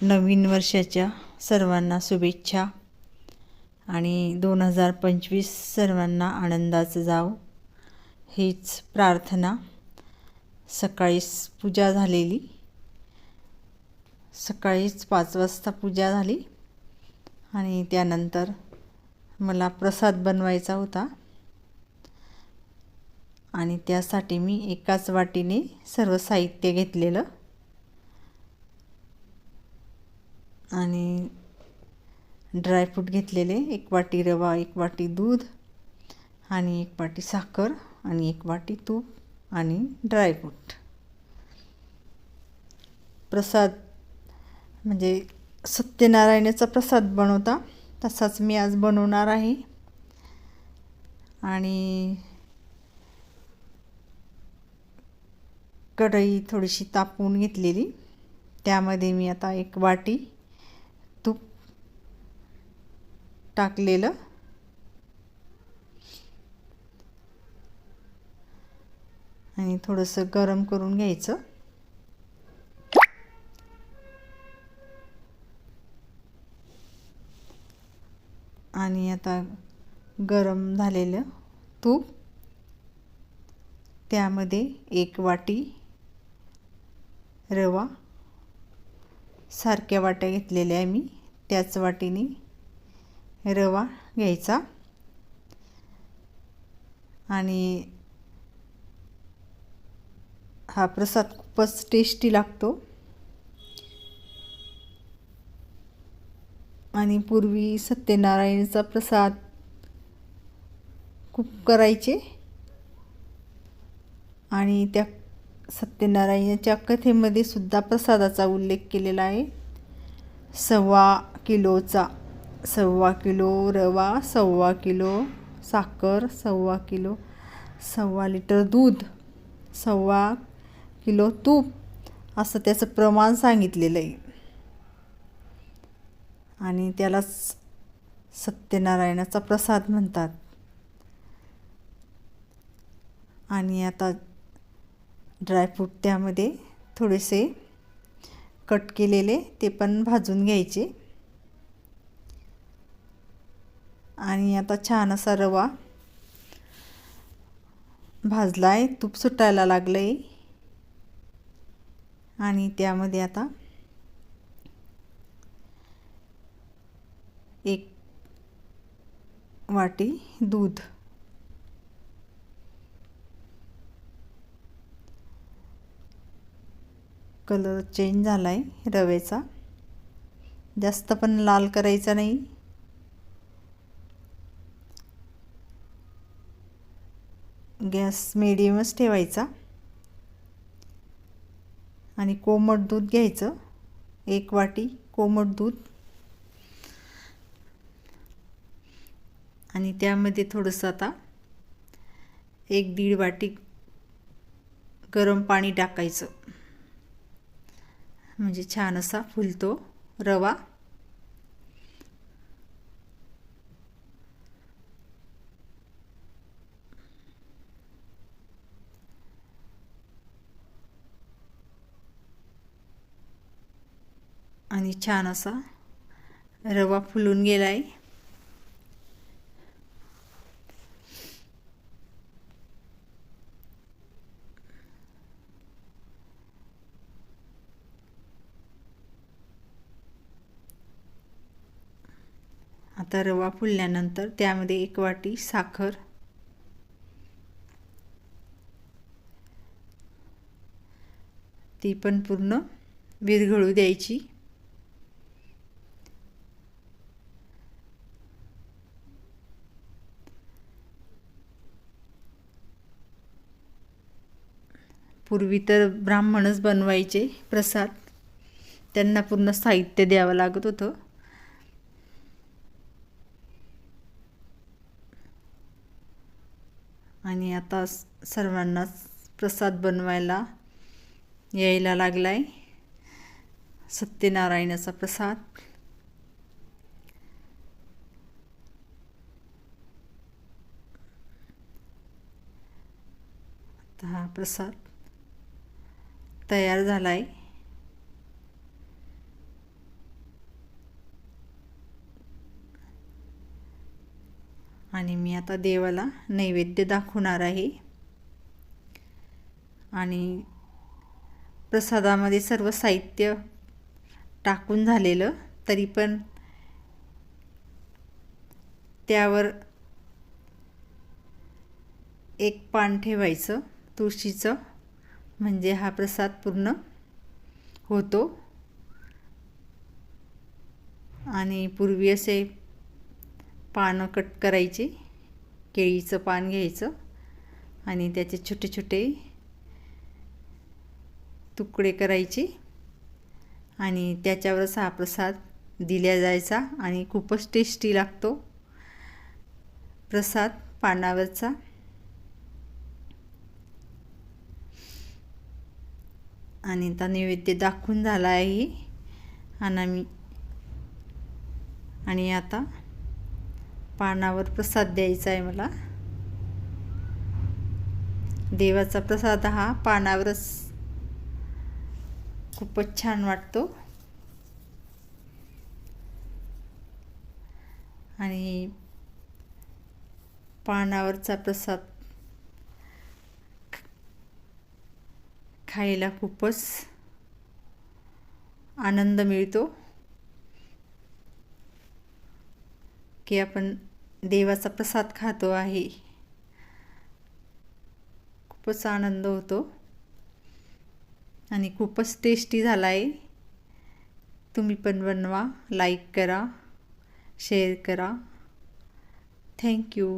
नवीन वर्षाच्या सर्वांना शुभेच्छा आणि 2025 सर्वांना आनंदाचं जावो हीच प्रार्थना। सकाळीच पूजा झालेली, सकाळीच 5 वाजता पूजा झाली आणि त्यानंतर मला प्रसाद बनवायचा होता आणि त्यासाठी मी एकाच वाटीने सर्व साहित्य घेतलेलं आणि ड्रायफ्रूट घेतलेले, 1 वाटी रवा, 1 वाटी दूध आणि 1 वाटी साखर आणि 1 वाटी तूप आणि ड्रायफ्रूट। प्रसाद म्हणजे सत्यनारायणाचा प्रसाद बनवता तसाच मी आज बनवणार आहे। आणि कढई थोडीशी तापवून घेतलेली, त्यामध्ये मी आता 1 वाटी तूप टाकलेलं आणि थोडंसं गरम करून घ्यायचं। आणि आता गरम झालेलं तूप त्यामध्ये 1 वाटी रवा, सारख्या वाट्या घेतलेल्या आहे मी, त्याच वाटीने रवा घ्यायचा आणि हा प्रसाद खूपच टेस्टी लागतो। आणि पूर्वी सत्यनारायणाचा प्रसाद खूप करायचे आणि त्या सत्यनारायणाच्या कथेमध्ये सुद्धा प्रसादाचा उल्लेख केलेला आहे। 1.25 किलोचा, 1.25 किलो रवा, 1.25 किलो साखर, 1.25 किलो, 1.25 लिटर दूध, 1.25 किलो तूप असं त्याचं प्रमाण सांगितलेलं आहे आणि त्यालाच सत्यनारायणाचा प्रसाद म्हणतात। आणि आता ड्रायफ्रूट त्यामध्ये थोडेसे कट केलेले ते पण भाजून घ्यायचे आणि आता छान असा रवा भाजलाय, तूप सुटायला लागलंय आणि त्यामध्ये आता 1 वाटी दूध, कलर चेंज झालाय रव्याचा, जास्त पण लाल करायचा नाही, गॅस मीडियमच ठेवायचा आणि कोमट दूध घ्यायचं, 1 वाटी कोमट दूध आणि त्यामध्ये थोडंसं आता 1-1.5 वाटी गरम पाणी टाकायचं, म्हणजे छान असा फुलतो रवा। आणि छान असा रवा फुलून गेलाय। आता रवा फुलल्यानंतर त्यामध्ये 1 वाटी साखर, ती पण पूर्ण विरघळू द्यायची। पूर्वी तर ब्राह्मणच बनवायचे प्रसाद, त्यांना पूर्ण साहित्य द्यावं लागत होतं आणि आता सर्वांनाच प्रसाद बनवायला यायला लागलाय सत्यनारायणाचा प्रसाद। आता हा प्रसाद तयार झालाय। आणि मी आता देवाला नैवेद्य दाखवणार आहे. आणि प्रसादामध्ये सर्व साहित्य टाकून झालेलं, तरी पण त्यावर एक पान ठेवायचं तुळशीचं, म्हणजे हा प्रसाद पूर्ण होतो. आणि पूर्वी असे पानं कट करायची, केळीचं पान घ्यायचं आणि त्याचे छोटे छोटे तुकडे करायचे आणि त्याच्यावरच हा प्रसाद दिला जायचा. आणि खूपच टेस्टी लागतो प्रसाद पानावरचा. आणि आता नैवेद्य दाखवून झाला आहे. आणि आता पानावर प्रसाद द्यायचा आहे मला. देवाचा प्रसाद हा पानावरच खूपच छान वाटतो. आणि पानावरचा प्रसाद खायला खूपच आनंद मिळतो की आपण देवाचा प्रसाद खातो आहे. खूपच आनंद होतो आणि खूपच टेस्टी झाला आहे. तुम्ही पण बनवा, लाईक करा, शेअर करा. थँक्यू.